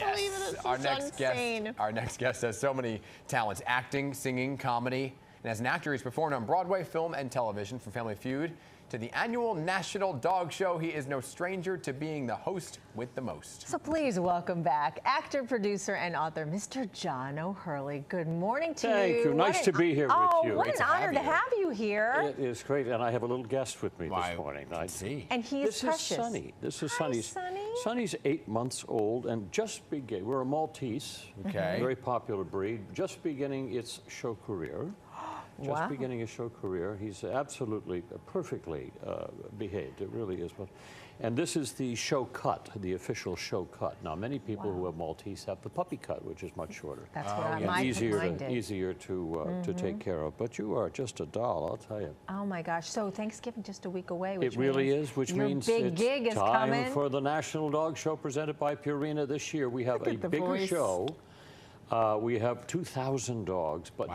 believe it. It's Our next guest has so many talents: acting, singing, comedy. And as an actor, he's performed on Broadway, film, and television, from Family Feud to the annual National Dog Show. He is no stranger to being the host with the most. So please welcome back actor, producer, and author, Mr. John O'Hurley. Good morning to you. Thank you. Nice to be here with you. What an honor to have you here. It is great, and I have a little guest with me this morning. I see. And he is precious. This is Sonny. This is Hi, Sonny. Sonny. Sonny's 8 months old and just beginning. We're a Maltese, very popular breed, just beginning its show career. Just beginning his show career. He's absolutely, perfectly behaved. It really is. And this is the show cut, the official show cut. Now, many people who have Maltese have the puppy cut, which is much shorter. That's what easier to take care of. But you are just a doll, I'll tell you. Oh my gosh! So Thanksgiving just a week away. Which it really is, which means big gig is coming. Time for the National Dog Show presented by Purina this year. We have a bigger show. We have 2,000 dogs, but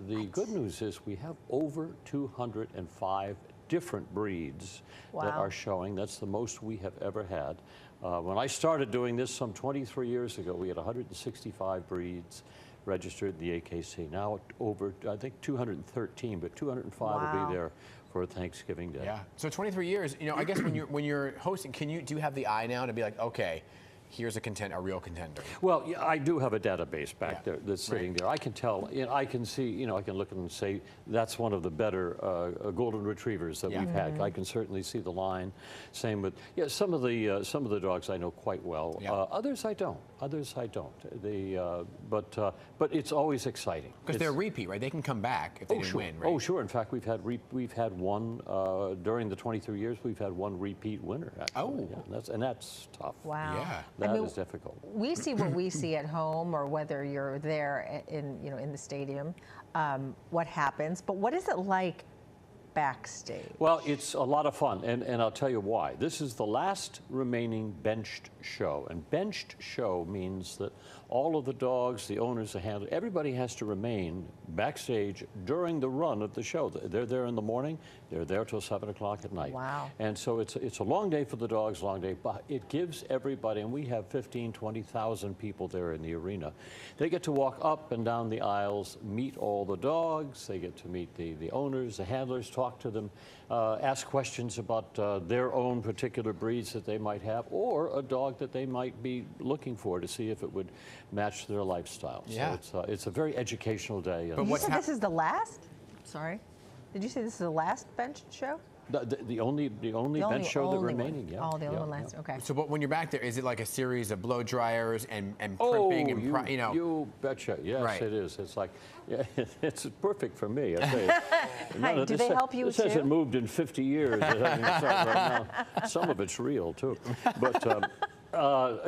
the good news is we have over 205 different breeds that are showing. That's the most we have ever had. When I started doing this some 23 years ago, we had 165 breeds registered in the AKC. Now over, I think, 213, but 205 will be there for Thanksgiving Day. Yeah. So 23 years. You know, I guess when you're hosting, do you have the eye now to be like, okay, here's a real contender? Well, yeah, I do have a database back there that's sitting there. I can tell, I can see, I can look and say that's one of the better golden retrievers that we've had. I can certainly see the line. Same with, some of the dogs I know quite well. Others I don't. Others I don't. But it's always exciting because they're repeat, right? They can come back if they didn't win, right? Oh, sure. In fact, we've had one during the 23 years. We've had one repeat winner. Actually. And that's tough. Wow. Yeah. That is difficult. We see what we see at home, or whether you're there in the stadium, what happens. But what is it like backstage? Well, it's a lot of fun, and I'll tell you why. This is the last remaining benched show, and benched show means that all of the dogs, the owners, the handlers, everybody has to remain backstage during the run of the show. They're there in the morning, they're there till 7 o'clock at night. Wow. And so it's a long day for the dogs, long day, but it gives everybody, and we have 15, 20,000 people there in the arena. They get to walk up and down the aisles, meet all the dogs, they get to meet the owners, the handlers, talk to them, ask questions about their own particular breeds that they might have, or a dog that they might be looking for to see if it would match their lifestyle. Yeah. So it's a very educational day. But you said this is the last? Sorry. Did you say this is the last bench show? The only bench show that remaining, Oh, the only one last, okay. So when you're back there, is it like a series of blow dryers and primping and you betcha, yes it is. It's like, it's perfect for me, I tell you. Do they help you this too? This hasn't moved in 50 years. It hasn't started right now. Some of it's real too, but.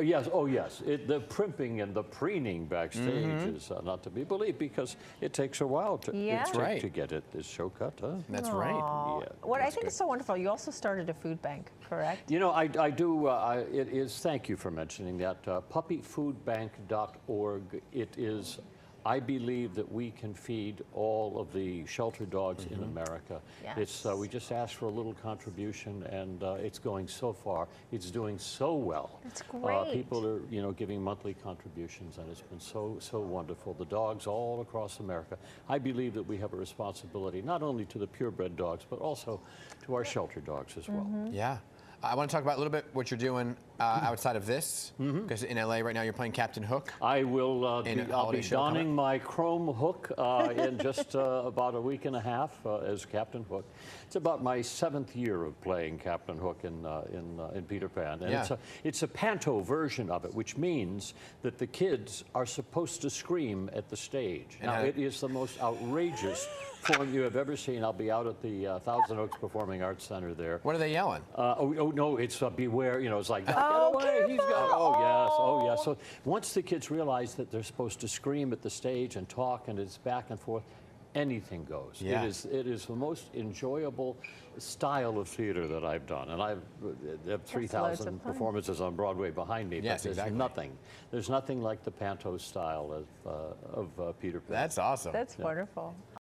Yes, the primping and the preening backstage is not to be believed, because it takes a while to get this show cut. Huh? That's right. Yeah, what I think is so wonderful, you also started a food bank, correct? You know, I do. It is. Thank you for mentioning that. Puppyfoodbank.org. It is. I believe that we can feed all of the shelter dogs in America. Yes. We just asked for a little contribution, and it's going so far. It's doing so well. That's great. People are, giving monthly contributions, and it's been so wonderful. The dogs all across America. I believe that we have a responsibility not only to the purebred dogs, but also to our shelter dogs as well. Yeah. I want to talk about a little bit what you're doing outside of this, because in LA right now you're playing Captain Hook. I will. I'll be donning my chrome hook in just about a week and a half as Captain Hook. It's about my 7th year of playing Captain Hook in Peter Pan, and it's a panto version of it, which means that the kids are supposed to scream at the stage. Now it is the most outrageous form you have ever seen. I'll be out at the Thousand Oaks Performing Arts Center there. What are they yelling? Oh no, it's beware. It's like, get away, he's got. Oh yes. So once the kids realize that they're supposed to scream at the stage and talk, and it's back and forth, anything goes. Yeah. It is the most enjoyable style of theater that I've done, and I have 3,000 performances on Broadway behind me. Yes, but there's nothing like the panto style of Peter Pan. That's awesome. That's wonderful.